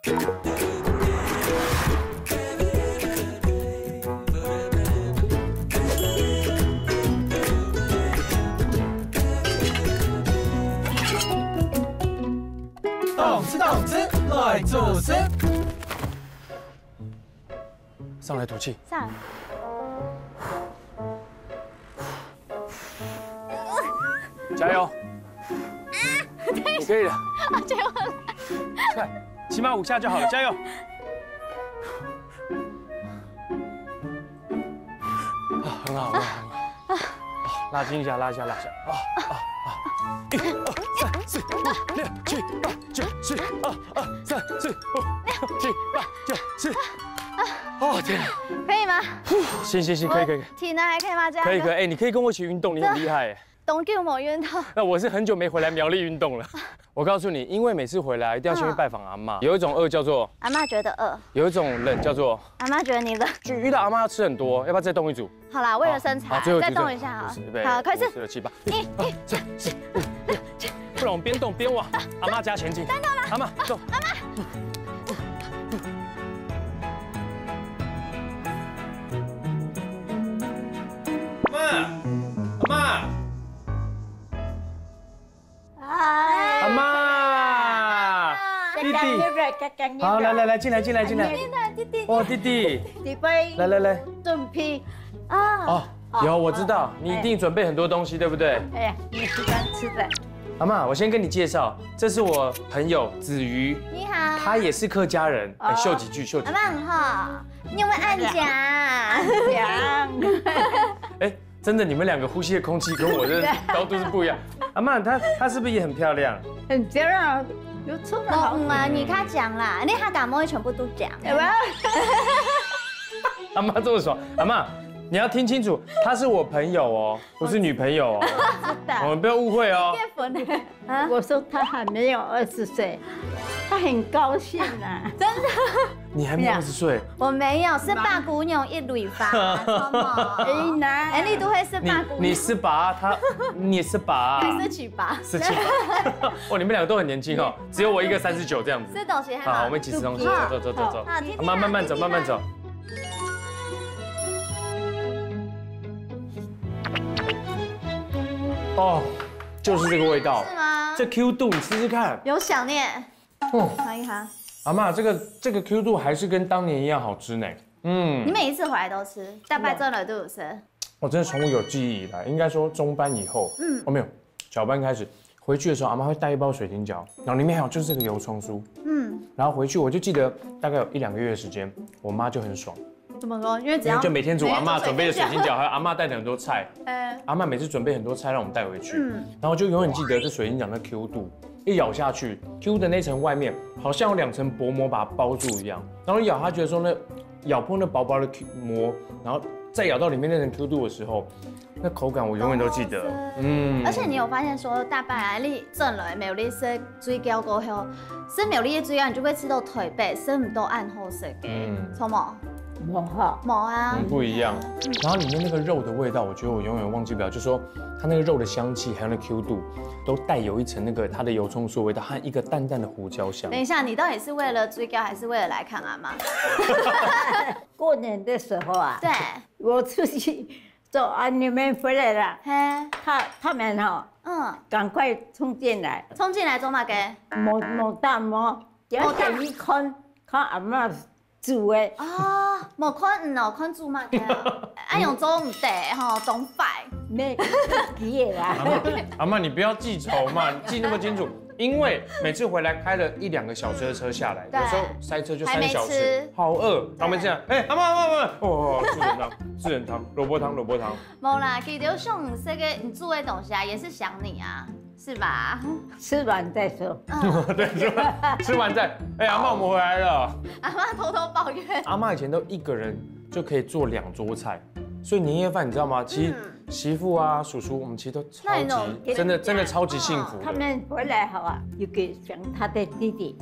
动词来做事。上来吐气。上。加油！你可以的。结果快，起码5下就好了，加油！啊，很好，很好，很好。拉筋一下，拉一下，拉一下。1、2、3、4、5、6、7、8、9、10、2、2、3、4、5、6、7、8、9、10。哦天啊！可以吗？行，可以。体能还可以吗？这样可以。哎，你可以跟我一起运动，你很厉害哎。东久没运动。那我是很久没回来苗栗运动了。我告诉你，因为每次回来一定要先去拜访阿嬷。有一种饿叫做阿嬷觉得饿，有一种冷叫做阿嬷觉得你冷。就遇到阿嬷要吃很多，要不要再动一组？好啦，为了身材，再动一下好。好，开始。5、6、7、8、1、2、3、4、5、6、7，不然我们边动边往阿嬷家前进。真的吗？阿嬷走。阿嬷。阿嬷，弟弟，好，来，进来。弟弟，哦，弟弟，弟妹，来，准备啊。哦，有，我知道，你一定准备很多东西，对不对？哎呀，你喜欢吃的。阿嬷，我先跟你介绍，这是我朋友子瑜，你好，他也是客家人，秀几句。阿嬷很好，你有没有按奖？哎，真的，你们2个呼吸的空气跟我的高度是不一样。阿嬷，她是不是也很漂亮？很漂亮，有出的好。你他讲啦，你他感冒全部都讲。阿嬷这么爽，阿嬷。你要听清楚，她是我朋友哦，不是女朋友哦，我们不要误会哦。我说他还没有20岁，他很高兴啊，真的。你还没20岁？我没有，18姑娘一蕊发，哎，你都会18姑娘。你18，你也18，还是18？哦，你们2个都很年轻哦，只有我一个39这样子。吃东西好，我们一起吃东西，走。慢慢走。哦，就是这个味道，是吗？这 Q 度你试试看，有想念。尝一尝。阿嬷，这个 Q 度还是跟当年一样好吃呢。你每一次回来都吃，大概这了都有吃。我真的从我有记忆以来，应该说中班以后，没有，小班开始回去的时候，阿嬷会带一包水晶饺，然后里面还有就是这个油葱酥，然后回去我就记得大概有1、2个月的时间，我妈就很爽。怎么说？因为就每天煮阿嬷准备的水晶饺，还有阿嬷带的很多菜。阿嬷每次准备很多菜让我们带回去，然后就永远记得这水晶饺的 Q 度，一咬下去 ，Q 的那层外面好像有2层薄膜把它包住一样，然后一咬下去的时候呢，咬破那薄薄的膜，然后再咬到里面那层 Q 度的时候，那口感我永远都记得。而且你有发现说，大白你整了苗栗食水饺过后，吃苗栗的水饺你就会吃到腿背，吃唔到暗后食嘅，错冇？冇啊，不一样。然后里面那个肉的味道，我觉得我永远忘记不了，就是说它那个肉的香气还有那 Q 度，都带有一层那个它的油葱酥的味道和一个淡淡的胡椒香。等一下，你到底是为了水饺还是为了来看阿嬷？过年的时候啊，对，我出去走啊，你们回来了，他们赶快冲进来做嘛嘅？冇大冇，要给你看阿嬷煮的。冇看煮嘛嘅，用做唔得懂摆。没记的啦。阿嬷，你不要记仇嘛，你记那么清楚。因为每次回来开了1、2个小时的车下来，有时候塞车就3小时，好饿。他们这样，阿嬷，哦，四人汤，萝卜汤。冇啦，其实像这个你煮的东西啊，也是想你啊，是吧？吃完再说。对，吃完再。阿嬷，我们回来了。阿嬷偷偷抱怨。阿嬷以前都一个人就可以做2桌菜，所以年夜饭你知道吗？其实媳妇啊、叔叔，我们其实都超级真的超级幸福。他们回来好啊，有给想他的弟弟，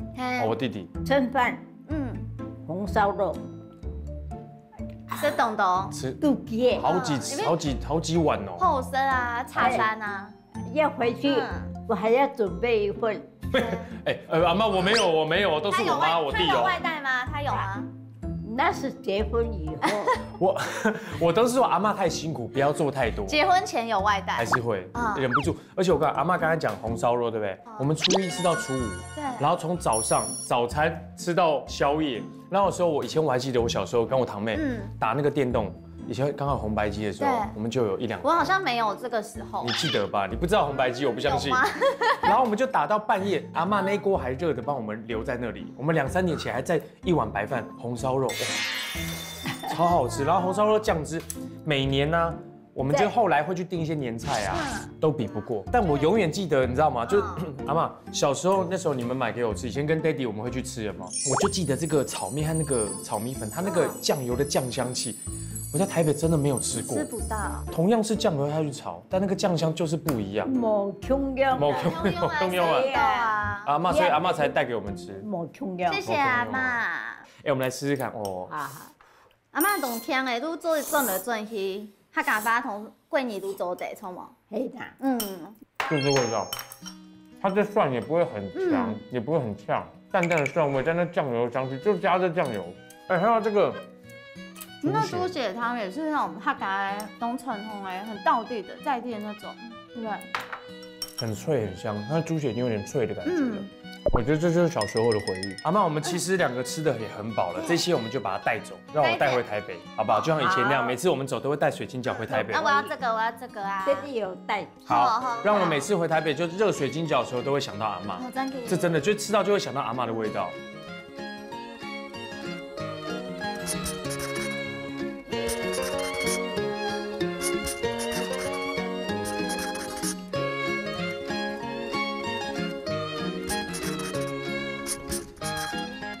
我弟弟蒸饭，红烧肉，吃东吃肚皮，好几碗哦。后生啊，茶山啊，要回去我还要准备一份阿妈我没有，都是我妈我弟他有外带吗？他有吗？那是结婚以后。我都是说阿妈太辛苦，不要做太多。结婚前有外带，还是会忍不住。而且我阿妈刚才讲红烧肉，对不对？我们初一吃到初五，对，然后从早餐吃到宵夜。然后有时候以前我还记得我小时候跟我堂妹打那个电动。以前刚好红白机的时候，我们就有1-2。我好像没有这个时候。你记得吧？你不知道红白机，我不相信。然后我们就打到半夜，阿嬷那一锅还热的，帮我们留在那里。我们2-3点起来还在1碗白饭红烧肉，哇，超好吃。然后红烧肉酱汁，每年呢，我们就后来会去订一些年菜啊，都比不过。但我永远记得，你知道吗？就是阿嬷小时候那时候你们买给我吃，以前跟 Daddy 我们会去吃的嘛。我就记得这个炒面和那个炒米粉，它那个酱油的酱香气。我在台北真的没有吃过，吃不到。同样是酱油下去炒，但那个酱香就是不一样。冇同样啊！阿嬷，所以阿嬷才带给我们吃。冇同样。谢谢阿嬷。我们来试试看哦。阿嬷动听诶，愈做转来转去，客家饭同过年愈做侪，错冇？嘿啦。就是味道，它这蒜也不会很强，也不会很呛，淡淡的蒜味，但那酱油香气就加这酱油。还有这个。那猪血汤也是那种客家农传统很道地的在地的那种，对不对？很脆很香，它的猪血已经有点脆的感觉了。我觉得这就是小时候的回忆。阿嬷，我们其实2个吃的也很饱了，这些我们就把它带走，让我带回台北，好不好？就像以前那样，每次我们走都会带水晶饺回台北。那我要这个，我要这个啊。这里有带。好，让我每次回台北就热水晶饺的时候都会想到阿嬷。这真的就吃到就会想到阿嬷的味道。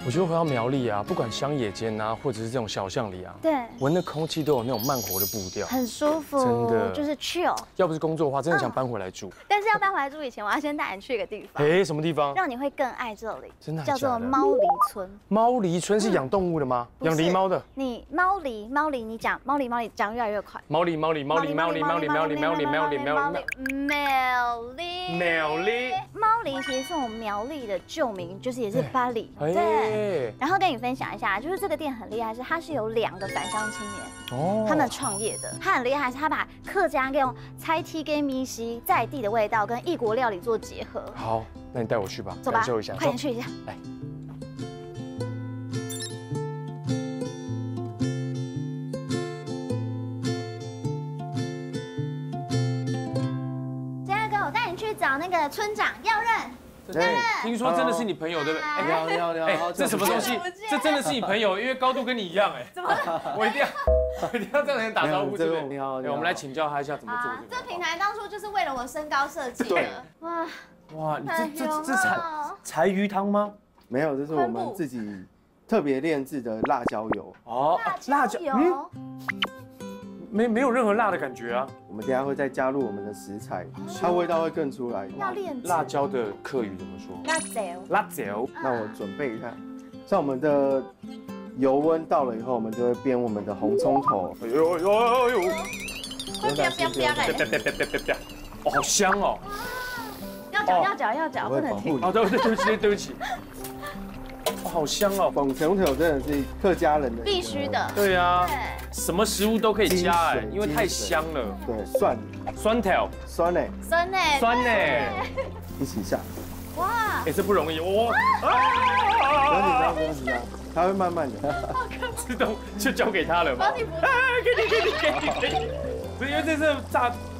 我觉得回到苗栗啊，不管乡野间啊，或者是这种小巷里啊，对，闻的空气都有那种慢活的步调，很舒服，真的就是 chill。要不是工作的话，真的想搬回来住。但是要搬回来住以前，我要先带你去一个地方。什么地方？让你会更爱这里。真的？叫做猫狸村。猫狸村是养动物的吗？养狸猫的。你猫狸，你讲猫狸讲越来越快。猫狸。猫狸其实是我们苗栗的旧名，就是也是巴黎。对。然后跟你分享一下，就是这个店很厉害，是它是有2个返乡青年，他们创业的。它很厉害，是它把客家用菜梯跟米西在地的味道跟异国料理做结合。好，那你带我去吧，走吧，感受一下，快点去一下，来。找那个村长要认，听说真的是你朋友对不对？要，这什么东西？这真的是你朋友，因为高度跟你一样怎么？我一定要这样人打招呼，对不对？你好，我们来请教他一下怎么做这平台当初就是为了我身高设计的。哇，你这柴鱼汤吗？没有，这是我们自己特别炼制的辣椒油。辣椒油。没有任何辣的感觉啊！我们等下会再加入我们的食材，它味道会更出来。要炼辣椒的客语怎么说？辣椒。那我准备一下，像我们的油温到了以后，我们就会煸我们的红葱头。不要！哦，好香哦！要嚼，不能停。对不起。好香哦！红葱头真的是客家人的必须的。对啊，什么食物都可以加因为太香了。对，酸条，酸呢，一起下。哇，这不容易哇！不用紧张，它会慢慢的。自动就交给他了嘛。给你。不是因为这是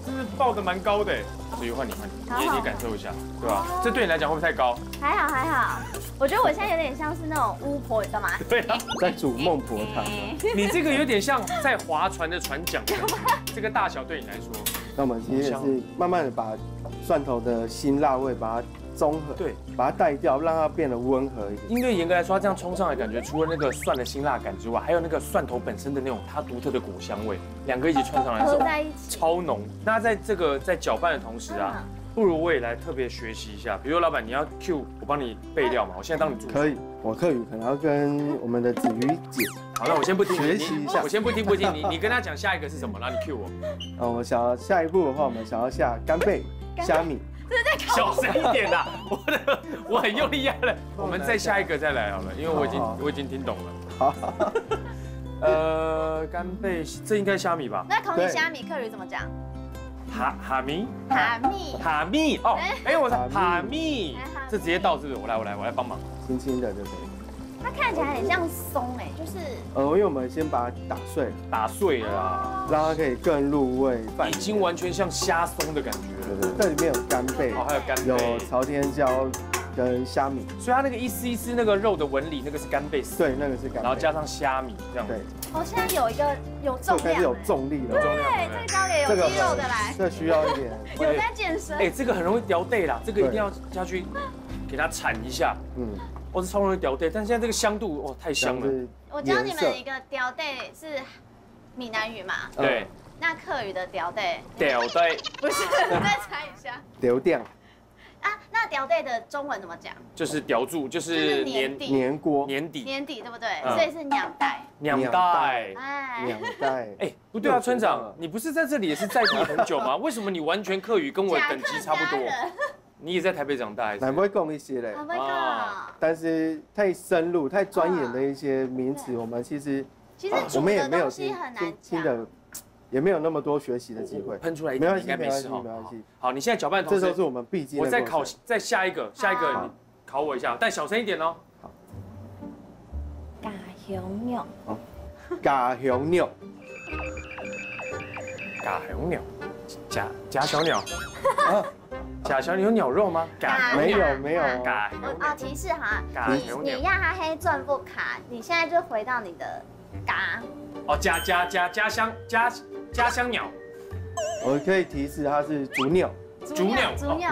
真是爆的蛮高的所以换你，你感受一下，对吧？这对你来讲会不会太高？还好，我觉得我现在有点像是那种巫婆，你知道吗？对啊，在煮孟婆汤。你这个有点像在划船的船桨，这个大小对你来说。那我们其实也是慢慢的把蒜头的辛辣味把它综合，对，把它带掉，让它变得温和一点。因为严格来说，它这样冲上来，感觉除了那个蒜的辛辣感之外，还有那个蒜头本身的那种它独特的果香味，2个一起串上来的时候，超浓。那在这个在搅拌的同时啊，不如我也来特别学习一下。比如老板，你要 Q 我帮你备料嘛，我现在当你助手。可以，我客语可能要跟我们的子瑜姐。好，那我先不听，学习一下。我先不听，你跟他讲下一个是什么，然后你 Q 我。我想要下一步的话，我们想要下干贝、虾米。小声一点啦！我很用力压了。我们再下一个再来好了，因为我已经听懂了。好。干贝，这应该虾米吧？那孔里虾米客语怎么讲？哈密哦，我说哈密，这直接倒是不是？我来帮忙，轻轻的就可以。它看起来很像松哎，就是因为我们先把它打碎了啦，让它可以更入味，已经完全像虾松的感觉了。对，这里面有干贝，还有干贝，有朝天椒跟虾米，所以它那个一丝一丝那个肉的纹理，那个是干贝丝，对，那个是干贝，然后加上虾米这样。对。现在有一个有重量，开始有重力了。对，这个交给有肌肉的来。这需要一点。有在健身。这个很容易掉队啦，这个一定要下去给它铲一下。这超容易掉队，但现在这个香度太香了。我教你们一个掉队是闽南语嘛？对。那客语的掉队。掉队。不是，再猜一下。流掉。那掉队的中文怎么讲？就是叼住，就是年底，年锅，年底，对不对？所以是娘带。不对啊，村长，你不是在这里也是在地很久吗？为什么你完全客语跟我等级差不多？你也在台北长大，还不会讲一些嘞？不会讲，但是太深入、太钻研的一些名词，我们其实我们也没有听的。也没有那么多学习的机会，喷出来应该没事哈。好，你现在搅拌同时，这都是我们必经的。我再下一个你考我一下，但小声一点哦。咖熊牛，咖熊牛，假小鸟，假小鸟有鸟肉吗？没有。提示哈，你让它黑钻不卡，你现在就回到你的咖。家乡鸟，我可以提示它是竹鸟。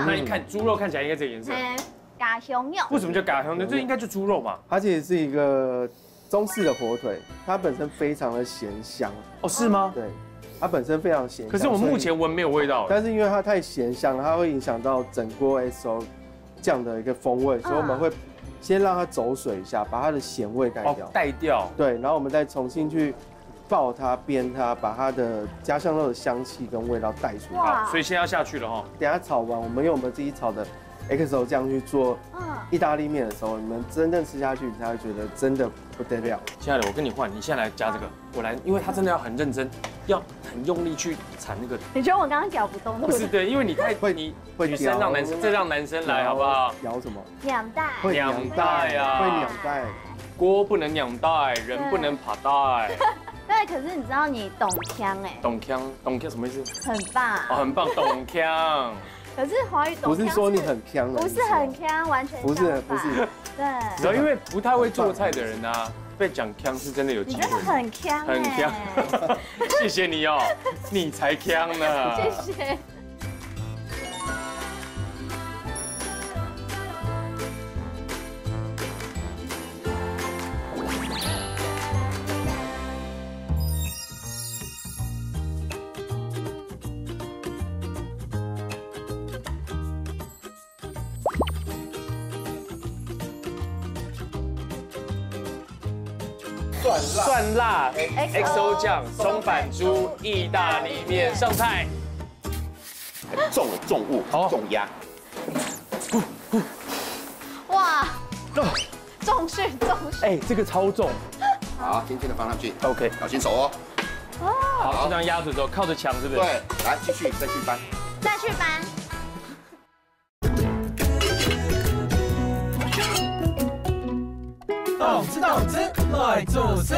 那你看猪肉看起来应该这个颜色。咖熊鸟。为什么叫咖熊鸟？这应该就猪肉嘛。它其实是一个中式的火腿，它本身非常的咸香。是吗？对，它本身非常咸香。可是我目前闻没有味道。但是因为它太咸香了，它会影响到整锅 XO 酱的一个风味，所以我们会先让它走水一下，把它的咸味带掉。对，然后我们再重新去爆它、煸它，把它的家乡肉的香气跟味道带出来。所以现在要下去了哈。等下炒完，我们用我们自己炒的 XO 酱去做意大利面的时候，你们真正吃下去，你才会觉得真的不得了。亲爱的，我跟你换，你现在来加这个，我来，因为它真的要很认真，要很用力去铲那个。你觉得我刚刚搅不动？不是对，因为你太会女生让男生，这让男生来好不好？摇什么？两袋。两袋啊！会两袋。锅不能两袋，人不能爬袋。对，可是你知道你懂腔懂腔什么意思？很棒。很棒，懂腔。可是华语懂腔不是说你很腔，不是很腔，完全不是。对。然后因为不太会做菜的人啊，被讲腔是真的有机会。你真的很腔，很腔。谢谢你哦，你才腔呢。谢谢。蒜辣 XO 酱松板猪意大利面上菜，重物重压，哇，重训，这个超重，好，轻轻的放上去 ，OK， 小心手哦，好，就这样压着之后靠着墙，是不是？对，来继续再去搬，动吃来做事。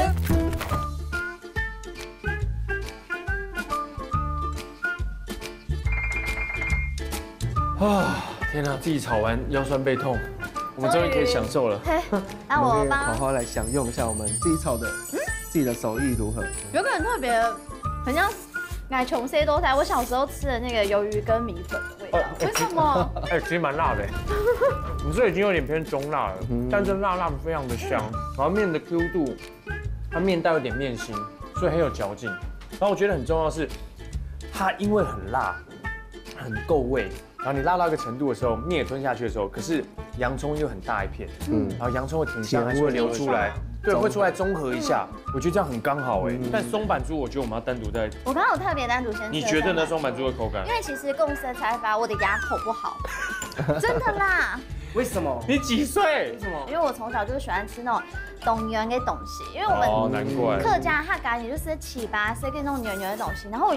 天哪，自己炒完腰酸背痛，我们终于可以享受了。那我好好来享用一下我们自己炒的，自己的手艺如何？有个很特别，很像奶琼 C 多菜。我小时候吃的那个鱿鱼跟米粉的味道，为什么？其实蛮辣的。你这已经有点偏中辣了，但是辣的非常的香。然后面的 Q 度，它面带有点面心，所以很有嚼劲。然后我觉得很重要的是，它因为很辣，很够味，然后你辣到一个程度的时候，你也吞下去的时候，可是洋葱又很大一片，然后洋葱的甜香还是会流出来，对，会出来中和一下，我觉得这样很刚好哎。但松板猪，我觉得我们要单独在。我刚刚有特别单独先吃。你觉得呢？松板猪的口感？因为其实共生才发我的牙口不好，真的啦。为什么？你几岁？为什么？因为我从小就是喜欢吃那种东圆的东西，因为我们客家他感觉就是起吧，所以跟那种圆圆的东西。然后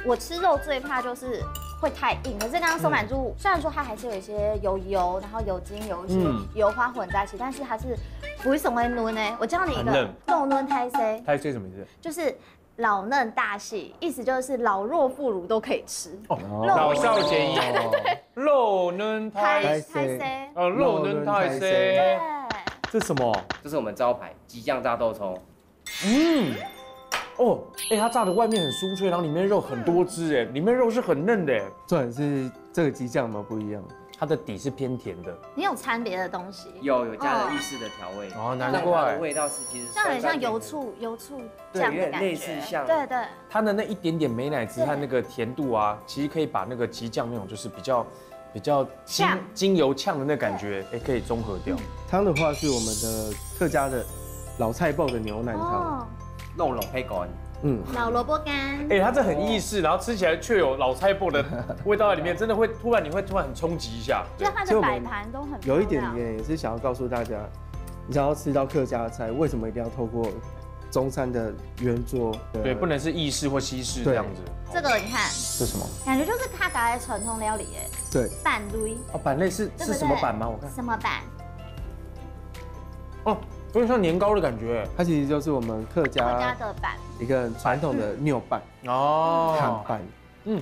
我吃肉最怕就是会太硬，可是刚刚松板猪虽然说它还是有一些油，然后有筋有一些油花混在一起，但是它是不会什么嫩呢？我教你一个肉嫩胎 C， 胎 C 什么意思？就是老嫩大细，意思就是老弱妇孺都可以吃。哦，老少皆宜。对，肉嫩胎 C， 肉嫩胎 C。对，这什么？这是我们招牌激酱炸豆葱。哦，它炸的外面很酥脆，然后里面肉很多汁，里面肉是很嫩的。重点是这个鸡酱嘛不一样，它的底是偏甜的。你有掺别的东西？有加了意式的调味。哦，难怪。味道是其实像很像油醋酱的感觉。类似像。对。它的那一点点美乃滋和那个甜度啊，其实可以把那个鸡酱那种就是比较精油呛的那感觉，可以中和掉。汤的话是我们的客家的老菜脯的牛腩汤。肉龙配干，老萝卜干，它这很意式，然后吃起来却有老菜脯的味道在里面，真的会突然很冲击一下。就它的摆盘都很有一点点也是想要告诉大家，你想要吃到客家菜，为什么一定要透过中餐的圆桌？对，不能是意式或西式这样子。这个你看，这什么？感觉就是客家的传统料理耶。对，板类。哦，板类是什么板吗？我看什么板？哦。有点像年糕的感觉，它其实就是我们客家的板，一个传统的牛板哦，汉板，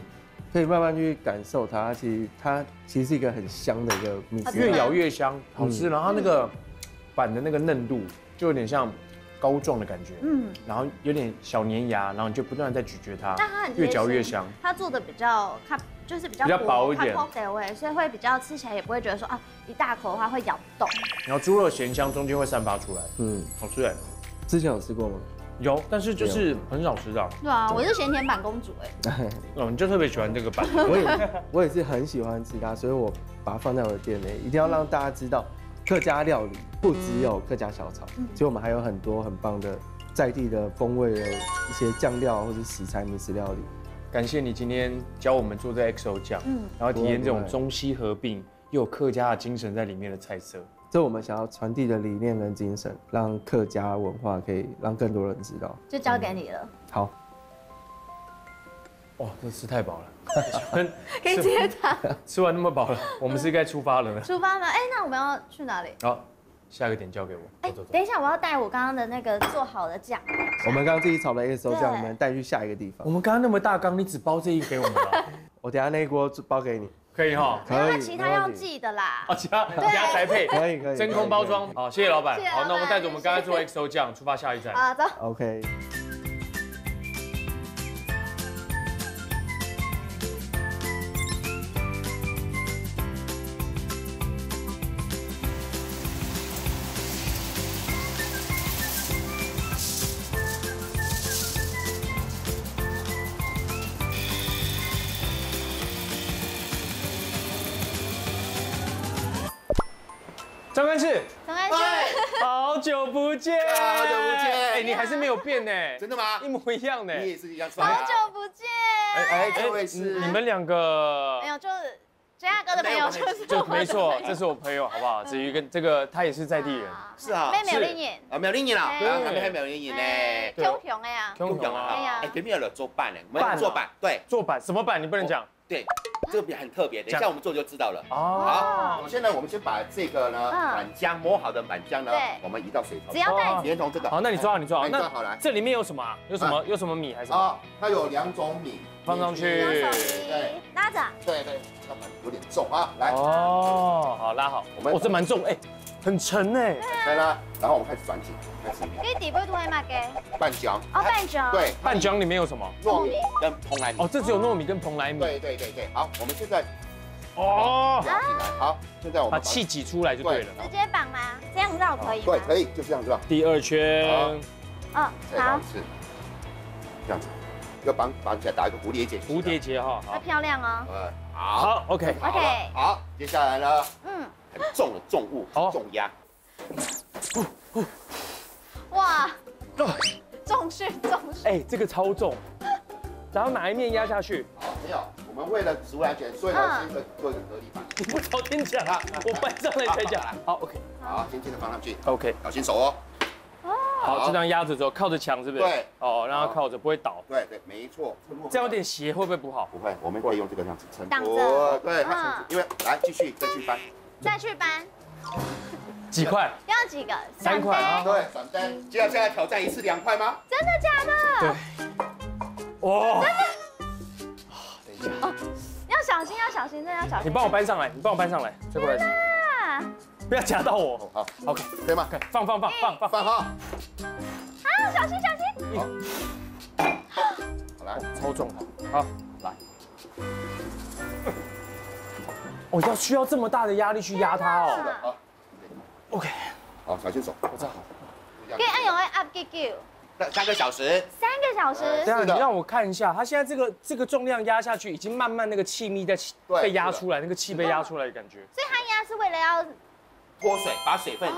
可以慢慢去感受它。它其实是一个很香的一个米，越咬越香，好吃。然后它那个板的那个嫩度就有点像膏状的感觉，然后有点小粘牙，然后你就不断的在咀嚼它，越嚼越香。它做的比较就是比较薄一点，所以会比较吃起来也不会觉得说一大口的话会咬动。然后猪肉咸香中间会散发出来，好吃哎。之前有吃过吗？有，但是就是很少吃到。对啊，我是咸甜板公主哎。你就特别喜欢这个板。我也是很喜欢吃它，所以我把它放在我的店内，一定要让大家知道，客家料理不只有客家小炒，其实我们还有很多很棒的在地的风味的一些酱料或者食材美食料理。感谢你今天教我们做这 XO 酱，然后体验这种中西合并又有客家的精神在里面的菜色。这我们想要传递的理念跟精神，让客家文化可以让更多人知道。就交给你了。好。哇，这吃太饱了，可以接它。吃完那么饱了，我们是该出发了呢。出发了，那我们要去哪里？好。下个点交给我。等一下，我要带我刚刚的那个做好的酱。我们刚刚自己炒的 XO 酱，你们带去下一个地方。我们刚刚那么大缸，你只包这一给我们了。我等下那一锅包给你，可以哈。可以。其他要记的啦。其他宅配。可以。真空包装。好，谢谢老板。好，那我们带着我们刚才做 XO 酱出发下一站。好，走。OK。张根志，好久不见，好久不见，你还是没有变呢，真的吗？一模一样呢，你也是一样，好久不见，这位是你们两个，没有，就是J亚哥的朋友，就没错，这是我朋友，好不好？子瑜跟这个他也是在地人，是啊，苗栗人，苗栗人啦，还苗栗人呢，高雄的呀，高雄啊，边边有做板呢，我们做板，对，做板什么板？你不能讲。对，这个很特别，等一下我们做就知道了。好，现在我们先把这个呢板浆磨好的板浆呢，我们移到水槽，只要带连同这个。好，那你抓好，你抓好。那好来，这里面有什么？有什么米还是什么？它有2种米，放上去。对，拉着。对，要不然有点重啊。来。好，拉好。这蛮重，很沉哎。对了，然后我们开始转紧，开始。给底部涂黑嘛给。半浆。半浆。对，半浆里面有什么？糯米跟蓬莱米。这只有糯米跟蓬莱米。对。好，我们现在舀进来。好，现在我们把气挤出来就对了。直接绑吗？这样绕可以吗？对，可以，就这样绕。第2圈。好。再绑一次，这样子，要绑起来，打一个蝴蝶结。蝴蝶结哈，好漂亮哦。好 ，OK， 好，接下来呢，很重的重物，重压。哇，重训。哎，这个超重。然后哪一面压下去？好，没有，我们为了食物安全，所以呢，先做一个隔离板。你不早点讲啊，我搬上来才讲。好 ，OK。好，轻轻的放上去。OK， 小心手哦。好，就这样压着之后，靠着墙是不是？对。哦，让它靠着，不会倒。对，没错。这样有点斜，会不会不好？不会，我们可以用这个样子撑住。对，因为来继续再去搬。再去搬。几块？要几个？3块啊。对，3单。接下来挑战一次2块吗？真的假的？对。哇！等一下。要小心，真的要小心。你帮我搬上来，再过来。不要夹到我。好 ，OK， 可以吗？可以，放好。啊，小心。好来，超重。好，来。我需要这么大的压力去压它哦。好 ，OK。好，小心手。我知道。可以按钮按 up 9。3个小时。3个小时。这样，你让我看一下，它现在这个重量压下去，已经慢慢那个气密在被压出来，那个气被压出来的感觉。所以它压是为了要脱水，把水分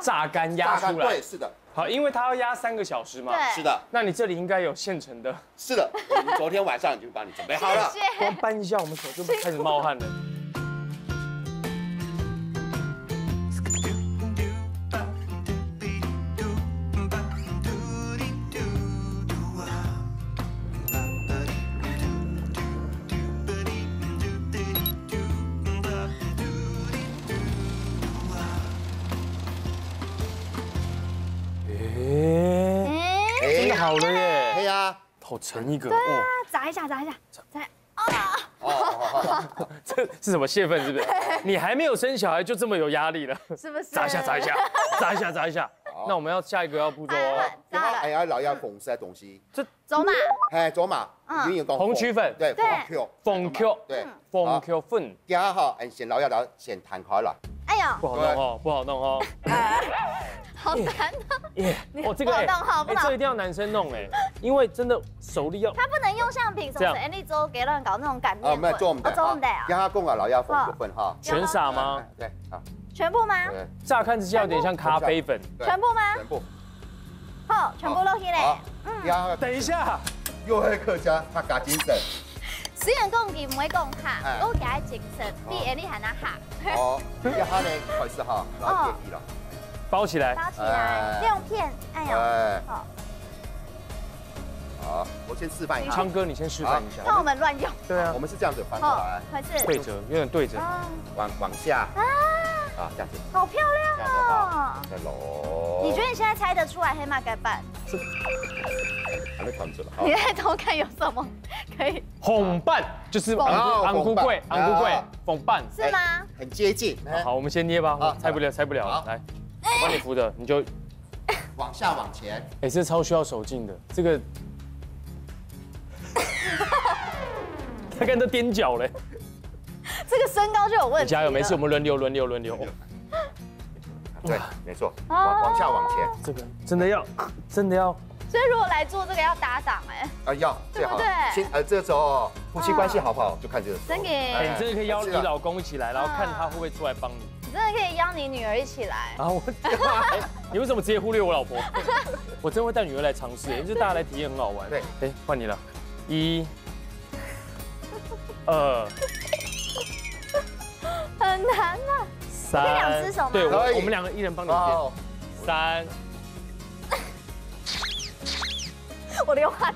榨干压出来。对，是的。好，因为它要压3个小时嘛。对。是的。那你这里应该有现成的。是的，我们昨天晚上已经帮你准备好了。谢谢。光搬一下，我们手就开始冒汗了。好了耶！对呀，好沉一个。对啊，砸一下。这是什么泄愤？是不是？你还没有生小孩就这么有压力了？是不是？砸一下。那我们下一个要步骤哦。哎呀，老要红色东西。这走马。哎，走马。红曲粉。对。凤 Q。对。凤 Q 粉。第二号，先老要先弹开了。哎呦，不好弄哦。好难哦！这个这一定要男生弄哎，因为真的手力要。他不能用像平常是做给人搞那种擀面粉。没有做我们的。让他供啊，老要凤粉哈。全撒吗？对，好。全部吗？乍看之下有点像咖啡粉。全部吗？全部。好，全部落去嘞。等一下。又会客家客家精神。虽然讲佢唔會講客，都加精神，比你係那客。哦，一下呢開始哈，然後接地了。包起来，用片，哎呦，好，好，我先示范一下。昌哥，你先示范一下。看我们乱用。对啊，我们是这样子翻过来，对折，有点对折，往下，这样子。好漂亮哦！再揉。你觉得你现在猜得出来黑马该办？还没团子了。你在偷看有什么可以？红瓣就是昂菇桂，红瓣是吗？很接近。好，我们先捏吧，猜不了，来。我帮你扶的，你就往下往前。哎，这超需要手劲的，这个他刚都踮脚嘞。这个身高就有问题。加油，没事，我们轮流。对，没错，往下往前。这个真的要。所以如果来做这个要搭档哎。要最好。这时候夫妻关系好不好就看这个。真的。你真的可以邀你老公一起来，然后看他会不会出来帮你。真的可以邀你女儿一起来。然后你为什么直接忽略我老婆？我真会带女儿来尝试，就是大家来体验很好玩。对，哎，换你了，1、2，很难啊。3，可以2只手吗？对，我们2个一人帮你捏。3，我流汗。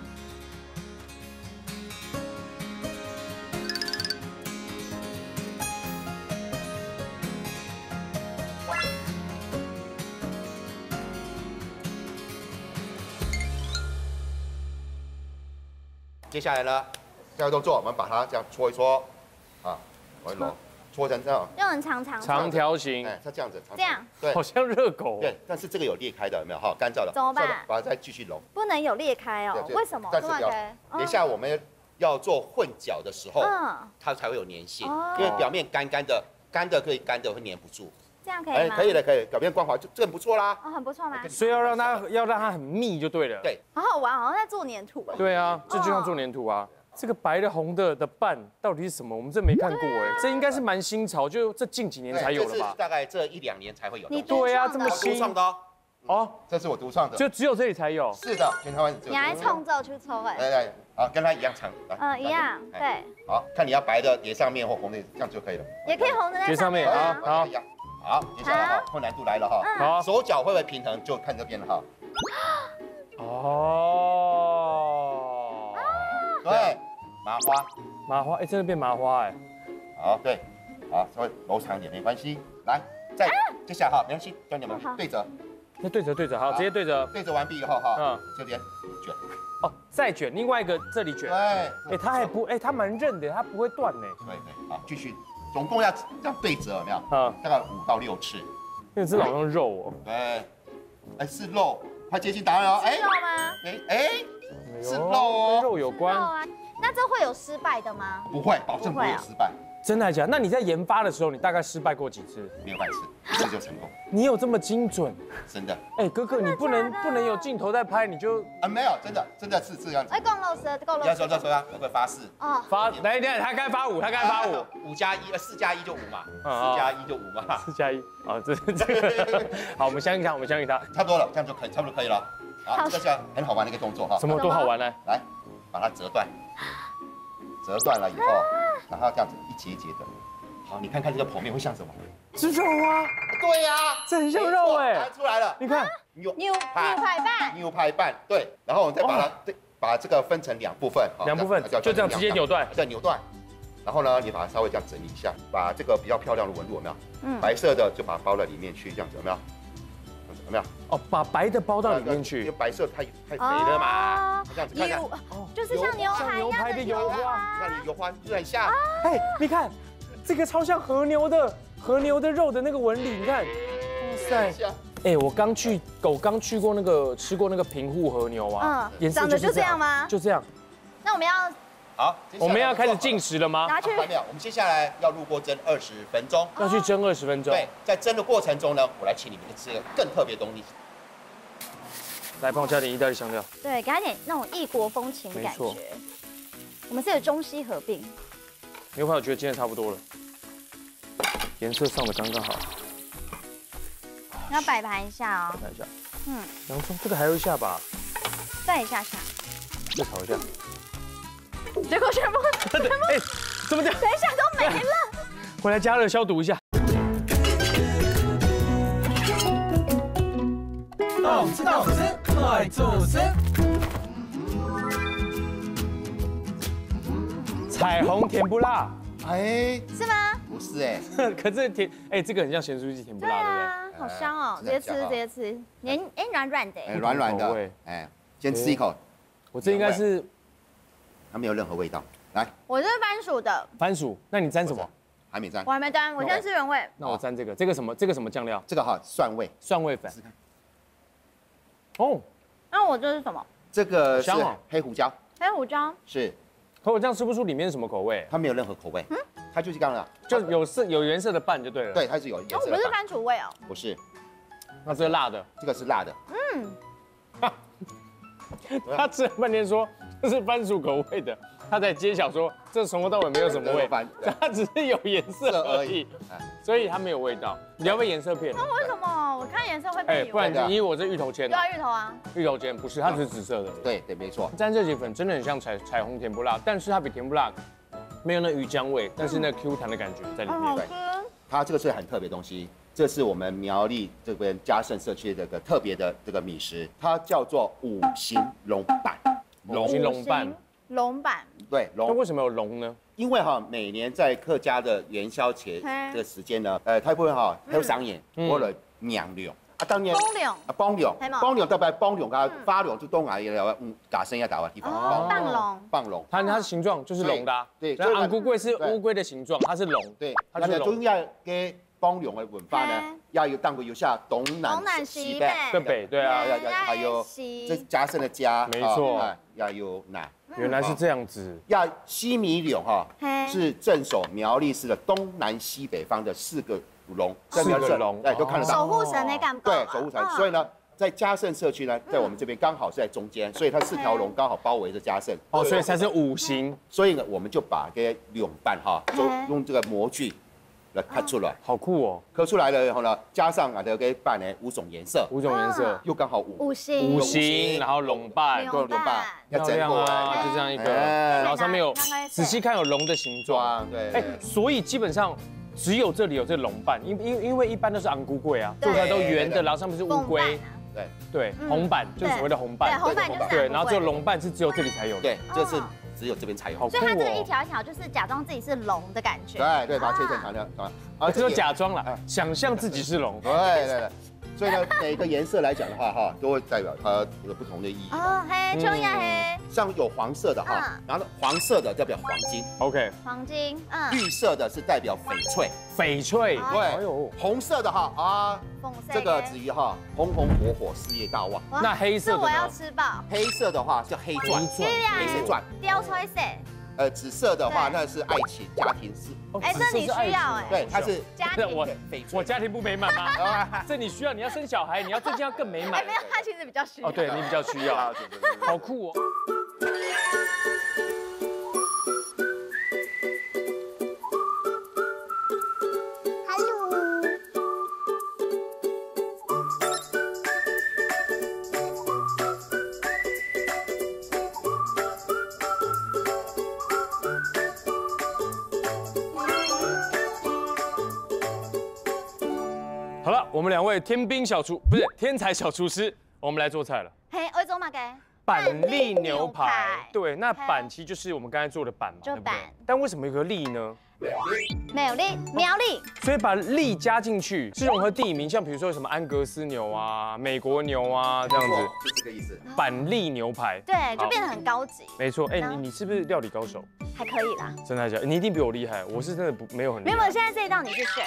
接下来呢，下个动作我们把它这样搓一搓，揉一揉，搓成这样，就很长条形，哎，它这样子，这样，对，好像热狗，对，但是这个有裂开的，有没有？好，干燥了，怎么办？把它再继续揉，不能有裂开哦，为什么？但是等一下我们要做混搅的时候，它才会有粘性，因为表面干的可以干的会粘不住。这样可以吗？可以，表面光滑就这很不错啦。很不错吗？所以要让它很密就对了。对，好好玩，好像在做粘土。对啊，这就像做粘土啊。这个白的红的拌到底是什么？我们这没看过哎，这应该是蛮新潮，就这近几年才有的吧？大概这1、2年才会有。对呀，这么新。独创的哦，这是我独创的，就只有这里才有。是的，全台湾只有。你还创造去抽哎？来，好，跟它一样长。一样，对。好看你要白的叠上面或红的，这样就可以了。也可以红的叠上面，好。好，接下来哈，困难度来了哈。好，手脚会不会平衡就看这边了哈。哦。对，麻花，哎，真的变麻花哎。好，对，好，稍微柔长一点没关系。来，再接下来哈，没关系，教你们对折。那对折，好，直接对折。对折完毕以后哈，这边卷。哦，再卷，另外一个这里卷。对。哎，它还不，哎，它蛮韧的，它不会断呢。对，好，继续。总共要这样对折有没有？大概5到6次。那只好像肉哦。对，哎是肉，快接近答案哦。是肉吗？是肉哦，跟肉有关。那这会有失败的吗？不会，保证不会有失败。真的假的？那你在研发的时候，你大概失败过几次？没有半次，一次就成功。你有这么精准？真的。哎，哥哥，你不能有镜头在拍，你就没有，真的是这样子。哎，够了，要说啊，会不会发誓？哦，来，他该发5，他该发5。5加1，4加1就5嘛，4加1就5嘛，4加1。啊，这个好，我们相信他，差不多了，这样就可以，差不多可以了。好，这下很好玩的一个动作哈。什么多好玩呢？来，把它折断了以后，然后这样子一节一节的。好，你看看这个剖面会像什么？是肉啊！对呀，这很像肉哎，出来了。你看，牛排半，对。然后我们再把这个分成2部分，2部分就这样直接扭断，再扭断。然后呢，你把它稍微这样整理一下，把这个比较漂亮的纹路有没有？白色的就把它包在里面去，这样子有没有？有没有？哦，把白的包到里面去，因为白色太肥了嘛。这样子看看，就是像牛排的油花，那你油花就很像。哎，你看。这个超像和牛的肉的那个纹理，你看，哇塞！哎，我刚去过那个吃过那个平户和牛啊，长得就这样吗？就这样。那我们要好，我们要开始进食了吗？拿去。没有，我们接下来要入锅蒸20分钟。要去蒸20分钟。对，在蒸的过程中呢，我来请你们吃一个更特别的东西。来，帮我加点意大利香料。对，给它点那种异国风情的感觉。我们是有中西合并。牛排我觉得今天差不多了，颜色上的刚刚好。你要摆盘一下哦。摆盘一下。洋葱这个还要一下吧？再一下。再炒一下。结果全部，哎，怎么讲？等一下都没了。回来加热消毒一下。懂吃，快做吃。彩虹甜不辣，哎，是吗？不是哎，可是甜，哎，这个很像咸酥鸡甜不辣，对不对？好香哦，直接吃，软软的，软的，哎，先吃一口。我这应该是，它没有任何味道。来，我这是番薯的。番薯，那你沾什么？还没沾。我还没沾，我现在吃原味。那我沾这个，这个什么酱料？这个哈，蒜味粉。哦，那我这是什么？这个是黑胡椒。黑胡椒是。可我这样吃不出里面是什么口味？它没有任何口味，它就是刚刚就有颜色的拌就对了。对，它是有颜色的拌。不是番薯味哦。不是，那这是辣的。这个是辣的。他吃了半天说这是番薯口味的，他才揭晓说这从头到尾没有什么味，它只是有颜色而已，所以它没有味道。你要被颜色骗了？那为什么？我看颜色会被以为。不然你以为我这芋头签？对啊，芋头啊。芋头签不是，它只是紫色的。对，没错。沾这几粉真的很像彩虹甜不辣，但是它比甜不辣没有那鱼浆味，但是那 Q 弹的感觉在里面。好吃。它这个是很特别的东西，这是我们苗栗这边嘉盛社区的这个特别的这个米食，它叫做五行龙板。龙板。对，那为什么有龙呢？因为每年在客家的元宵节这个时间呢，它会有赏眼或者娘柳啊，当年帮龙特别帮龙啊，花龙就东南亚打生要打的地方。棒龙，它的形状就是龙的。对，然后昂古贵是乌龟的形状，它是龙。对，它是中要给帮龙的文化呢，要有当过有下东南西北，对啊，还有这嘉盛的嘉，没错，要有南。原来是这样子。要西米柳是镇守苗栗市的东南西北方的4个龙，4个龙，对，都看得到。守护神的感觉。对，守护神。所以呢，在嘉盛社区呢，在我们这边刚好是在中间，所以它4条龙刚好包围着嘉盛。哦，所以才是5型。所以呢，我们就把这些龙板哈，就用这个模具来刻出来。好酷哦！刻出来了以后呢，加上啊这个板呢5种颜色，5种颜色又刚好5型，5型，然后龙板，对，龙板要整过来，就这样一个，然后上面有仔细看有龙的形状，对，哎，所以基本上。只有这里有这龙板，因为一般都是昂菇龟啊，做出来都圆的，然后上面是乌龟，对，红板就是所谓的红板，红板就是对，然后只有龙板是只有这里才有，对，这是只有这边才有，所以它这个一条一条就是假装自己是龙的感觉，对，把它切成长条，啊，这就假装了，想象自己是龙，对。所以呢，每个颜色来讲的话，哈，都会代表它有不同的意义。哦，嘿，重要嘿。像有黄色的哈，然后黄色的代表黄金 ，OK。黄金，绿色的是代表翡翠，翡翠，对。哎呦，红色的哈啊，这个子瑜哈，红红火火，事业大旺。那黑色的呢？我要吃饱。黑色的话叫黑钻，黑色钻。雕出来色。紫色的话那是爱情家庭事。哎，这你需要哎。对，它是家庭。我家庭不美满吗？这你需要，你要生小孩，你要最近要更美满。没有，他其实比较需要。哦，对你比较需要，好酷哦。好了，我们2位天才小厨师，我们来做菜了。嘿，我做嘛该？板栗牛排。对，那板其实就是我们刚才做的板嘛，对不对？但为什么有个栗呢？苗栗。所以把栗加进去是融合地名，像比如说什么安格斯牛啊、美国牛啊这样子，就这个意思。板栗牛排。对，就变得很高级。没错，哎，你是不是料理高手？还可以啦。真的假的？你一定比我厉害，我是真的没有很厉害。没有，现在这一道你是 chef。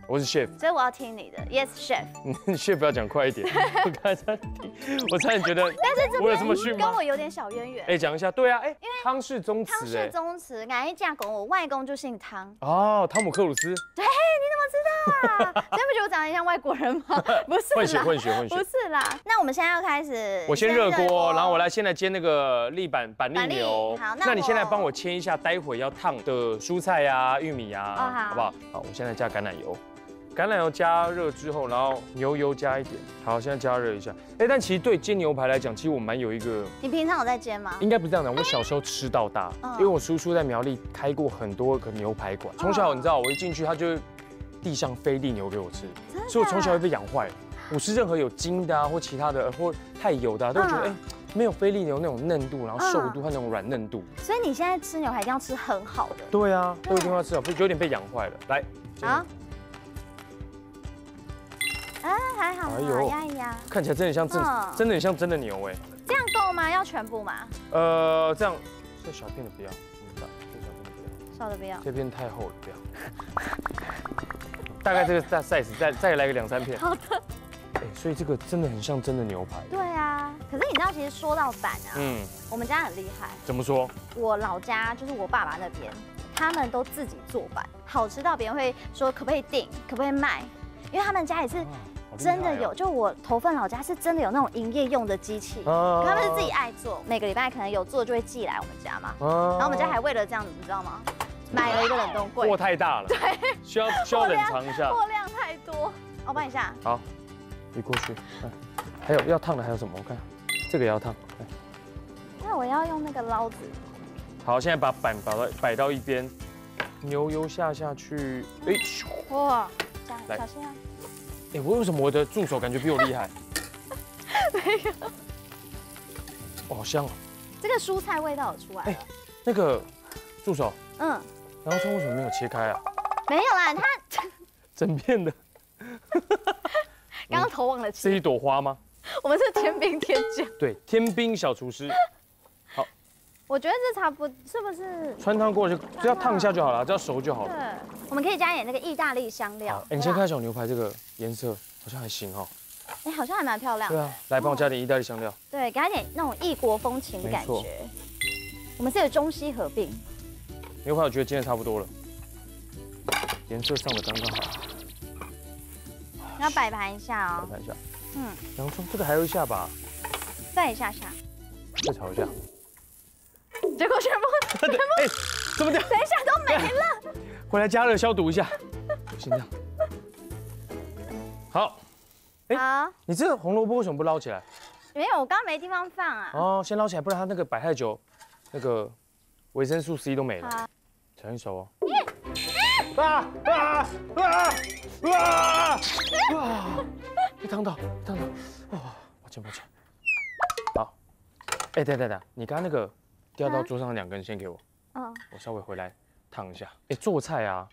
我是 chef， 所以我要听你的 ，Yes chef。chef 要讲快一点，我刚才听，我差点觉得，但是这我有这么逊吗？跟我有点小渊源。哎，讲一下，对啊，哎，因为汤氏宗祠，汤氏宗祠，哪一家公？我外公就姓汤。哦，汤姆克鲁斯。对，你怎么知道？真不觉得我长得像外国人吗？不是，混血。不是啦。那我们现在要开始，我先热锅，然后我先来煎那个板栗牛。好，那你先来帮我切一下，待会要烫的蔬菜呀、玉米呀，好不好？好，我现在加橄榄油。橄榄油加热之后，然后牛油加一点。好，现在加热一下。哎，但其实对煎牛排来讲，其实我蛮有一个。你平常有在煎吗？应该不是这样的。我小时候吃到大，因为我叔叔在苗栗开过很多个牛排馆。从小你知道，我一进去他就地上飞利牛给我吃，所以我从小就被养坏了。我吃任何有筋的啊，或其他的，或太油的，都觉得哎没有菲力牛那种嫩度，然后瘦度和那种软嫩度。所以你现在吃牛排一定要吃很好的。对啊，都一定要吃好，有点被养坏了。来，好。哎，还好。哎呦，压一压。看起来真的像真的很像真的牛哎。这样够吗？要全部吗？这样，这小片的不要，这小片的不要。少的不要。这片太厚了，不要。大概这个size，再来个2、3片。好的。哎，所以这个真的很像真的牛排。对啊，可是你知道，其实说到板啊，我们家很厉害。怎么说？我老家就是我爸爸那边，他们都自己做板，好吃到别人会说可不可以订，可不可以卖，因为他们家也是真的有，就我头份老家是真的有那种营业用的机器，他们是自己爱做，每个礼拜可能有做就会寄来我们家嘛，然后我们家还为了这样子，你知道吗？买了一个冷冻柜，货太大了，对，需要冷藏一下，货量太多，我帮你下。好，移过去。还有要烫的还有什么？我看这个也要烫。那我要用那个捞子。好，现在把板摆到一边，牛油下去。哎，哇，这样小心啊。哎，为什么我的助手感觉比我厉害？没有。哦，好香哦。这个蔬菜味道有出来了。那个助手。洋葱为什么没有切开啊？没有啦，它整片的。刚刚头忘了切。是一朵花吗？我们是天兵天将。对，天兵小厨师。好。我觉得这差不多，是不是？穿烫过就只要烫一下就好了，只要熟就好了。对，我们可以加一点那个意大利香料。哎，你先看小牛排这个颜色好像还行哦。哎，好像还蛮漂亮。对啊，来帮我加点意大利香料。对，给它点那种异国风情的感觉。我们是有中西合并。牛排我觉得今天差不多了，颜色上的刚刚好。要摆盘一下哦。摆盘一下。洋葱这个还要一下吧？再一下下，再炒一下。结果全部，哎，怎么讲？等一下都没了。回来加热消毒一下，先这样。好。好。你这个红萝卜为什么不捞起来？没有，我刚刚没地方放啊。哦，先捞起来，不然它那个摆太久，那个维生素 C 都没了。小心手哦。被烫到，烫到。哦，抱歉。好。哎，等，你刚刚那个掉到桌上2根，先给我。我稍微回来烫一下。哎，做菜啊。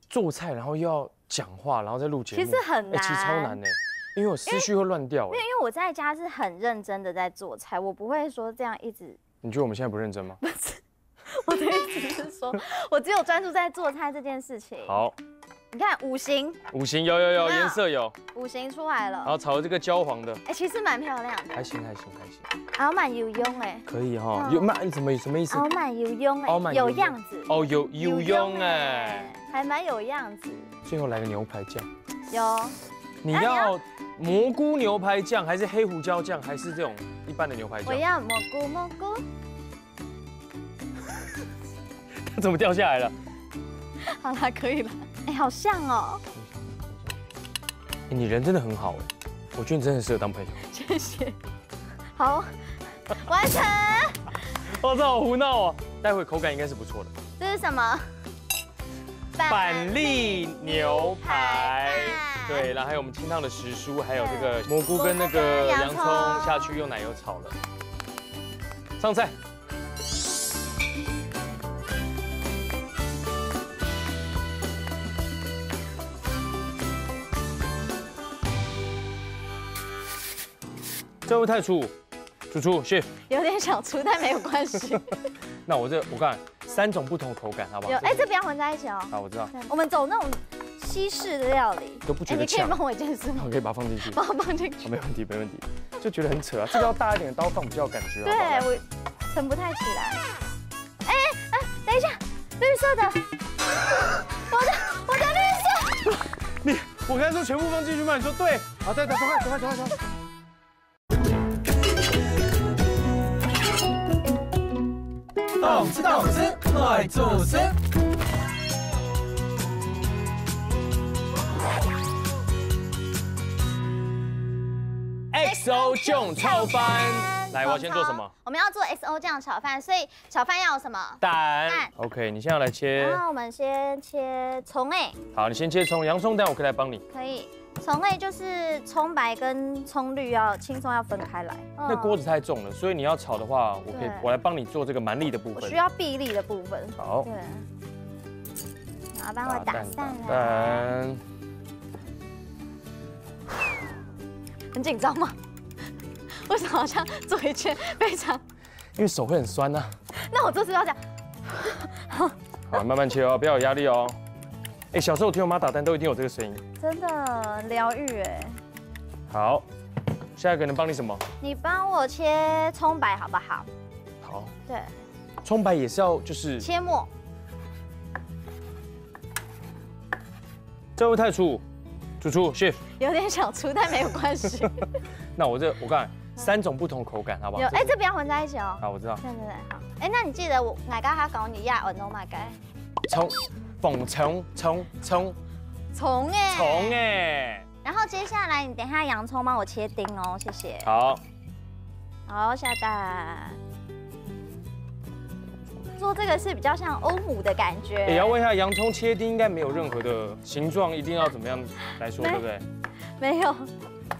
做菜，然后又要讲话，然后再录节目，其实很难。其实超难的。因为我思绪会乱掉。因为我在家是很认真的在做菜，我不会说这样一直。你觉得我们现在不认真吗？不是，我的意思是说，我只有专注在做菜这件事情。好，你看五行有颜色有五行出来了，然后炒的这个焦黄的，哎，其实蛮漂亮的，还行。熬满有用哎，可以哈，有满什么意思？熬满有用哎，有样子哦，有用哎，还蛮有样子。最后来个牛排酱，有。你要蘑菇牛排酱，还是黑胡椒酱，还是这种一般的牛排酱？我要蘑菇。它怎么掉下来了？好啦，可以了。哎，好像哦。你人真的很好哎，我觉得你真的很适合当朋友。谢谢。好，完成。哦，这好胡闹哦！待会口感应该是不错的。这是什么？板栗牛排。对，然后还有我们清烫的时蔬，还有这个蘑菇跟那个洋葱下去用奶油炒了。上菜。这会不会太粗？主厨，chef。有点小粗，但没有关系。那我看3种不同的口感，好不好？哎，这不要混在一起哦。好，我知道。我们走那种西式的料理，都不觉得呛。你可以帮我一件事吗？我可以把它放进去。帮我放进去。没问题。就觉得很扯啊，这个要大一点的刀放比较有感觉。对，我盛不太起来。哎，等一下，绿色的，我的绿色。我刚才说全部放进去吗？你说对。好，对，走快。动吃来做事。XO 酱炒饭，来，我要先做什么？我们要做 XO 酱炒饭，所以炒饭要有什么？蛋。OK， 你现在要来切。然后我们先切葱哎。好，你先切葱，洋葱蛋我可以来帮你。可以。葱类就是葱白跟葱绿青葱要分开来。那锅子太重了，所以你要炒的话，我来帮你做这个蛮力的部分。我需要臂力的部分。好。对。然后帮我打蛋。很紧张吗？为什么好像做一件非常？因为手会很酸呐。那我这次要讲。好，慢慢切哦，不要有压力哦。哎，小时候我听我妈打蛋都一定有这个声音，真的疗愈哎。好，下一个能帮你什么？你帮我切葱白好不好？好。对。葱白也是要就是切末。这会不会太粗？主厨 chef。有点小粗，但没有关系。那我看3种不同口感，好不好？哎，这不要混在一起哦。好，我知道。对，好。哎，那你记得我哪家他搞你亚文哦，哪家？葱哎。然后接下来你等一下洋葱帮我切丁哦，谢谢。好。好，下蛋。做这个是比较像欧姆的感觉。也要问一下，洋葱切丁应该没有任何的形状，一定要怎么样来说，对不对？没有，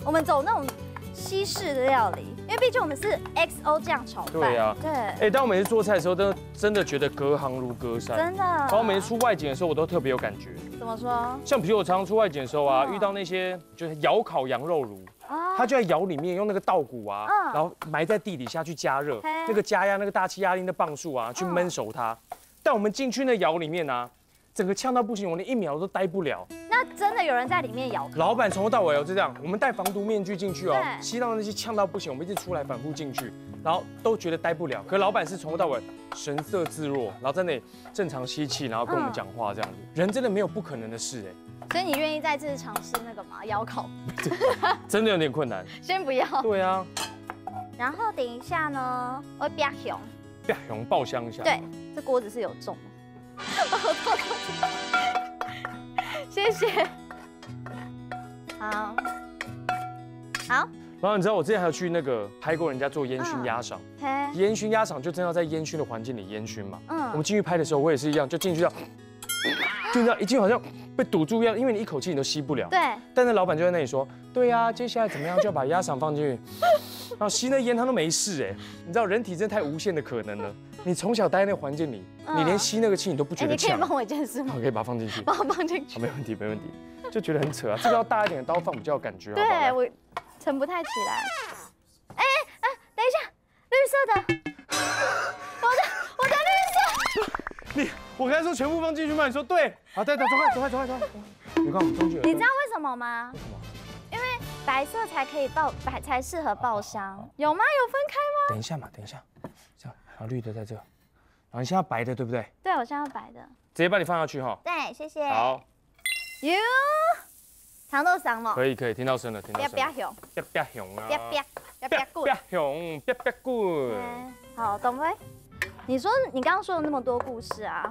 我们走那种西式的料理，因为毕竟我们是 XO 酱炒饭。对呀。对。哎，当我每次做菜的时候，都真的觉得隔行如隔山。真的。然后每次出外景的时候，我都特别有感觉。怎么说？像比如我常常出外景的时候啊，遇到那些就是窑烤羊肉炉。它就在窑里面用那个稻谷啊，然后埋在地底下去加热，那个加压那个大气压力的磅数啊，去焖熟它。但我们进去那窑里面啊，整个呛到不行，我连1秒都待不了。那真的有人在里面窑烤？老板从头到尾就这样，我们戴防毒面具进去哦，吸到那些呛到不行，我们一直出来反复进去，然后都觉得待不了。可老板是从头到尾神色自若，然后在那里正常吸气，然后跟我们讲话这样子。人真的没有不可能的事哎。所以你愿意再次尝试那个吗？窑烤？真的有点困难。先不要。对啊。然后等一下呢，我会爆香。爆香爆香一下。对，这锅子是有重的。谢谢。好。好。然后你知道我之前还有去那个拍过人家做烟熏鸭肠，烟熏鸭肠就真的要在烟熏的环境里烟熏嘛。我们进去拍的时候，我也是一样，就进去要，就这样一进好像被堵住一样，因为你一口气你都吸不了。对。但是老板就在那里说，对啊，接下来怎么样就要把鸭肠放进去，然后吸那烟他都没事哎。你知道人体真的太无限的可能了。你从小待在那个环境里，你连吸那个气你都不觉得呛。你可以帮我一件事吗？我可以把它放进去。帮我放进去。没问题，没问题。就觉得很扯啊，这个要大一点的刀放比较有感觉。对我。撑不太起来，等一下，绿色的，我的绿色。我刚才说全部放进去吗？你说对。好，对，走快。你看我们中间。你知道为什么吗？为什么？因为白色才适合爆香，有吗？有分开吗？等一下嘛，等一下，这样，然后绿的在这，然后你现在白的对不对？对，我现在要白的。直接把你放下去哈。对，谢谢。好。糖豆香了，可以，听到声了，听到声。啪响，啪响啊！啪滚，啪滚。好，董飞，你说你刚刚说了那么多故事啊，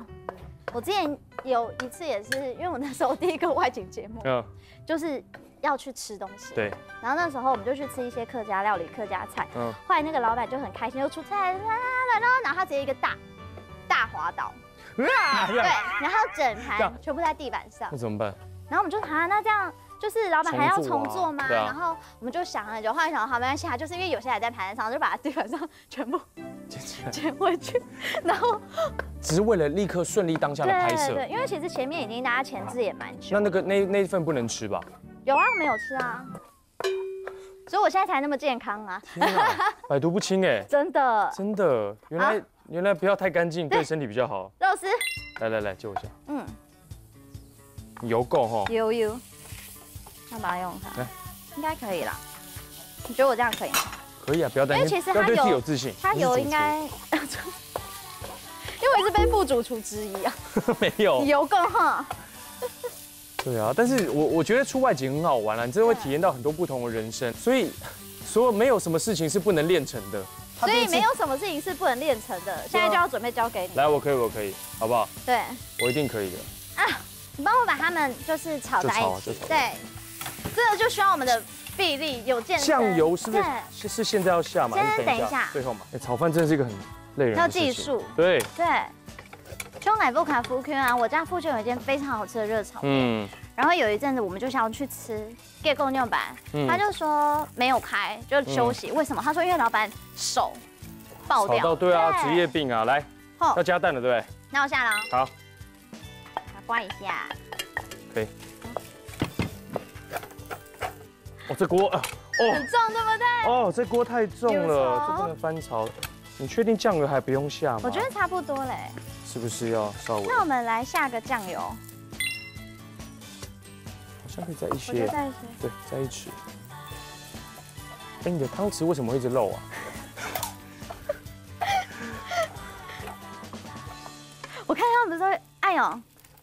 我之前有一次也是，因为我那时候第一个外景节目，就是要去吃东西，对。然后那时候我们就去吃一些客家料理、客家菜，后来那个老板就很开心，就出菜了，然后他直接一个大滑倒，对，然后整盘全部在地板上，那怎么办？然后我们就那这样。就是老板还要重做吗？然后我们就想很久，后来想好没关系，就是因为有些还在盘子上，就把它地板上全部捡回去，然后只是为了立刻顺利当下的拍摄。对，因为其实前面已经大家前置也蛮久。那一份不能吃吧？有啊，没有吃啊，所以我现在才那么健康啊。百毒不侵哎，真的，原来不要太干净对身体比较好。肉丝，来救一下。油够哈。油。要把它用它，应该可以啦。你觉得我这样可以吗？可以啊，不要担心。因为其实它对自己有自信。它油应该，因为我是被副主厨质疑啊。没有。你油够哈。对啊，但是我觉得出外景很好玩啊，你真的会体验到很多不同的人生，所以没有什么事情是不能练成的。所以没有什么事情是不能练成的。现在就要准备交给你。来，我可以，好不好？对。我一定可以的。你帮我把它们就是炒在一起。对。这个就需要我们的臂力有健身。酱油是不是是现在要下吗？先等一下，最后嘛。炒饭真的是一个很累人的事情。要技术。对。兄奶布卡福圈啊，我家附近有一间非常好吃的热炒店。然后有一阵子我们就想要去吃，给够牛板，他就说没有开，就休息。为什么？他说因为老板手爆掉。对啊，职业病啊。来，要加蛋了，对不对？那我下了。好。刮一下。可以。这锅很重，对不对？这锅太重了，这不能翻炒。你确定酱油还不用下吗？我觉得差不多嘞。是不是要稍微？那我们来下个酱油。好像可以再一些。我觉得再一些。对，再一匙。你的汤匙为什么会一直漏啊？我看他们不是说，哎呦，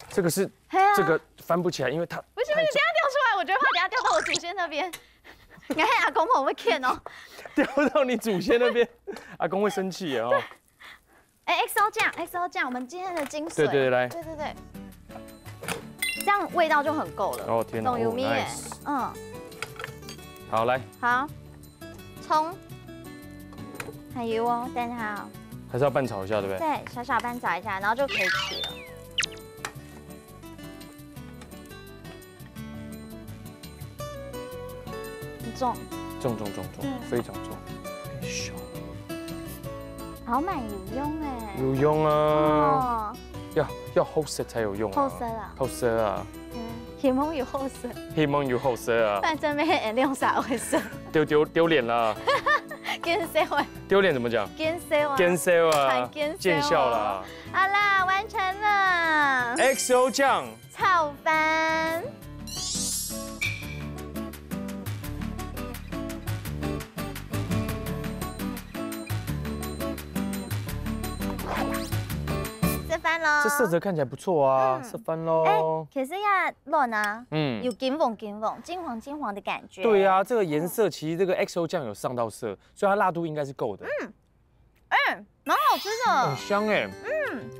这个翻不起来，因为它不是，你等下掉出来，我觉得怕等下掉到我祖先那边。你看阿公婆会骗哦，掉到你祖先那边，阿公会生气耶哦。XO 酱，我们今天的精髓。对，来。对，这样味道就很够了。哦天哪，懂有米耶？好来。好，葱，还有哦，蛋好。还是要拌炒一下，对不对？对，小小拌炒一下，然后就可以取了。重，非常重，小，好买有用哎，有用啊，要好色才有用，好色啊，希望有好色，反正没人用啥会色，丢脸啦，见笑话，丢脸怎么讲？见笑啊，见笑啦，好啦，完成了 ，XO 酱炒饭。了。这色泽看起来不错啊，色翻喽。可是呀，乱啊，有金黄、金黄的感觉。对啊，这个颜色其实这个 XO 酱有上到色，所以它辣度应该是够的。蛮好吃的，很香哎。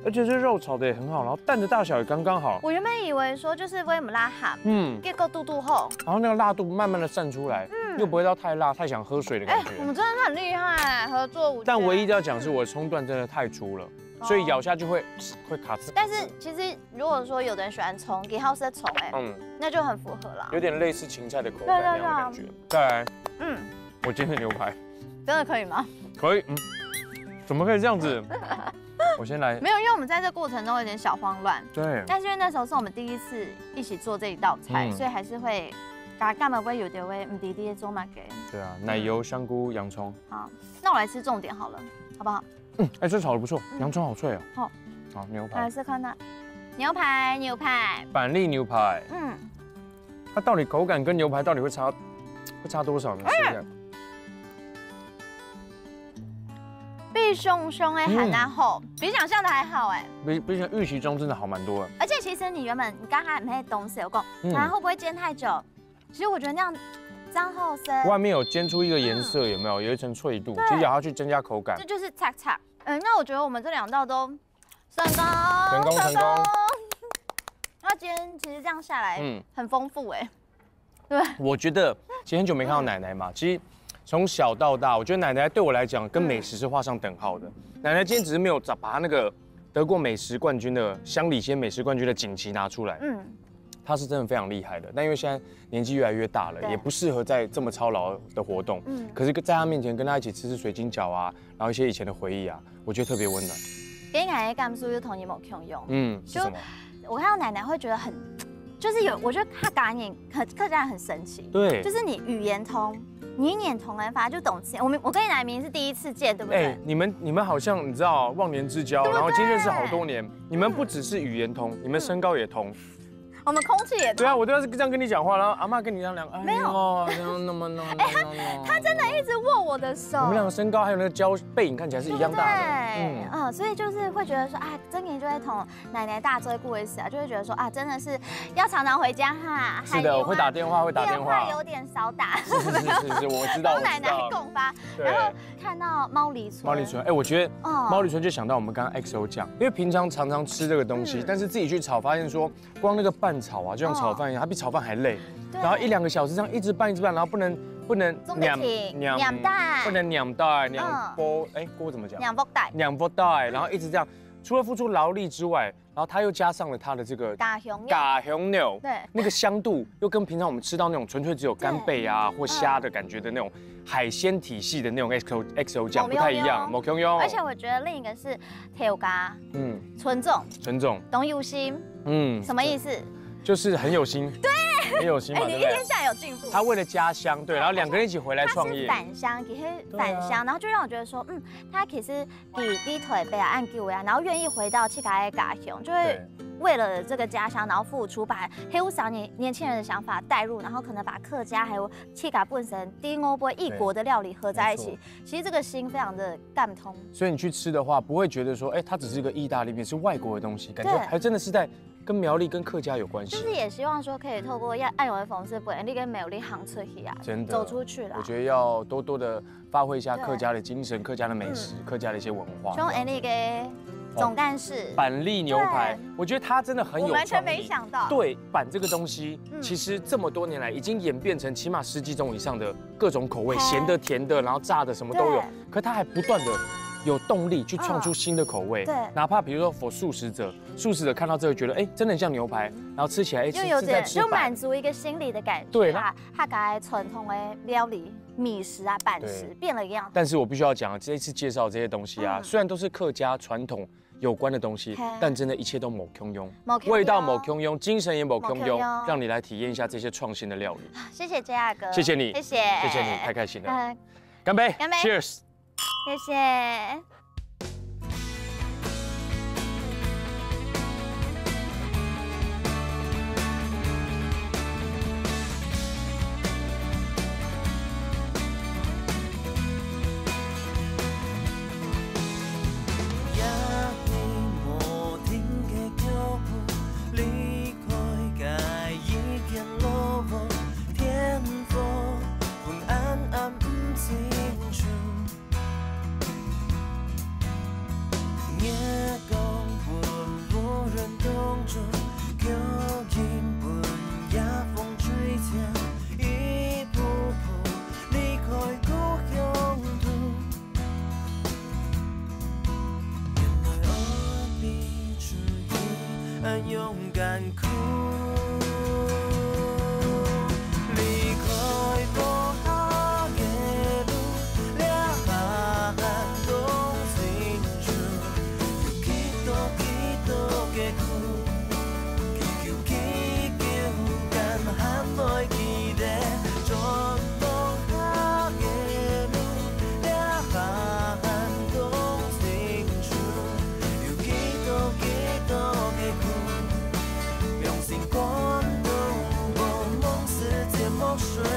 而且这肉炒的也很好，然后蛋的大小也刚刚好。我原本以为说就是威姆拉哈，结果肚肚厚，然后那个辣度慢慢的散出来，又不会到太辣、太想喝水的感觉。我们真的是很厉害，合作无间。但唯一要讲是我的葱段真的太粗了，所以咬下去会卡刺。但是其实如果说有的人喜欢葱，给 house 的葱，那就很符合了，有点类似芹菜的口感那样的感觉。再来，我煎的牛排，真的可以吗？可以，怎么可以这样子？我先来，没有，因为我们在这过程中有点小慌乱。对。但是因为那时候是我们第一次一起做这一道菜，所以还是会，干嘛会有点会唔滴滴的做嘛给。对啊，奶油、香菇、洋葱。好，那我来吃重点好了，好不好？哎，这炒的不错，洋葱好脆哦。好，牛排。来试看那牛排。板栗牛排。它到底口感跟牛排到底会差多少呢？试一下。比熊的还要好，比想象的还好哎，比想预期中真的好蛮多的。而且其实你刚才没东西有讲，它会不会煎太久？其实我觉得那样张后生外面有煎出一个颜色，有没有？有一层脆度，其实咬下去增加口感。这就是擦。那我觉得我们这2道都成功。那今天其实这样下来，很丰富哎。对。我觉得其实很久没看到奶奶嘛，其实。从小到大，我觉得奶奶对我来讲跟美食是画上等号的。奶奶今天只是没有把她那个得过美食冠军的乡里鲜美食冠军的锦旗拿出来。她是真的非常厉害的。但因为现在年纪越来越大了，也不适合在这么操劳的活动。可是在她面前跟她一起吃水晶饺啊，然后一些以前的回忆啊，我觉得特别温暖。给奶奶感受又同你冇共用。是什么？我看到奶奶会觉得很，就是我觉得她感应客家人很神奇。对，就是你语言通。你一念同人法就懂吃。我跟你奶奶明明是第一次见，对不对？你们好像你知道忘年之交，然后已经认识好多年。你们不只是语言通，你们身高也同。我们空气也对啊，我都要是这样跟你讲话，然后阿嬷跟你这样没有，他真的一直握我的手。我们两个身高还有那个交背影看起来是一样大的。所以就是会觉得说真年就会同奶奶大追故事啊，就会觉得说真的是要常常回家哈。是的，我会打电话，电话有点少打。是，我知道。跟奶奶共发，然后看到猫梨醇，我觉得猫梨醇就想到我们刚刚 XO 酱，因为平常常吃这个东西，但是自己去炒，发现说光那个拌炒啊，就像炒饭一样，它比炒饭还累。然后1-2个小时这样一直拌，然后不能两袋，不能两袋，锅怎么讲？两波袋，然后一直这样，除了付出劳力之外，然后它又加上了它的这个嘎熊牛，对，那个香度又跟平常我们吃到那种纯粹只有干贝啊或虾的感觉的那种海鲜体系的那种 XO 酱不太一样，冇共用。而且我觉得另一个是跳咖，纯种，懂有心，什么意思？就是很有心，对，很有心嘛，你一天下来有进步。他为了家乡，对，然后2个人一起回来创业。返乡，然后就让我觉得说，他其实低腿背啊，按救啊，然后愿意回到七嘎嘎熊，就会为了这个家乡，然后付出，把黑乌小年轻人的想法带入，然后可能把客家还有七嘎本身低欧波异国的料理合在一起，其实这个心非常的感通。所以你去吃的话，不会觉得说，它只是一个意大利面，是外国的东西，感觉还真的是在。跟苗栗跟客家有关系，就是也希望说可以透过爱永的讽刺，本地跟苗栗行出去啊，真的走出去了。我觉得要多多的发挥一下客家的精神、客家的美食、客家的一些文化。希望那个总干事板栗牛排，我觉得他真的很有创意。我完全没想到，对板这个东西，其实这么多年来已经演变成起码10几种以上的各种口味，咸的、甜的，然后炸的什么都有。可他还不断的。有动力去创出新的口味，对，哪怕比如说for素食者看到这个觉得，真的很像牛排，然后吃起来，就有点就满足一个心理的感觉，对，他改传统的料理、米食啊、板食变了一样。但是我必须要讲，这一次介绍这些东西啊，虽然都是客家传统有关的东西，但真的一切都某共用，味道某共用，精神也某共用，让你来体验一下这些创新的料理。谢谢 JR 哥，谢谢你，谢谢你，太开心了，干杯 ，Cheers。谢谢。也希望天处。月光奔无人懂中，겨긴奔夜风吹着，一步步离开故乡途。原来我比之一很勇敢哭。 水。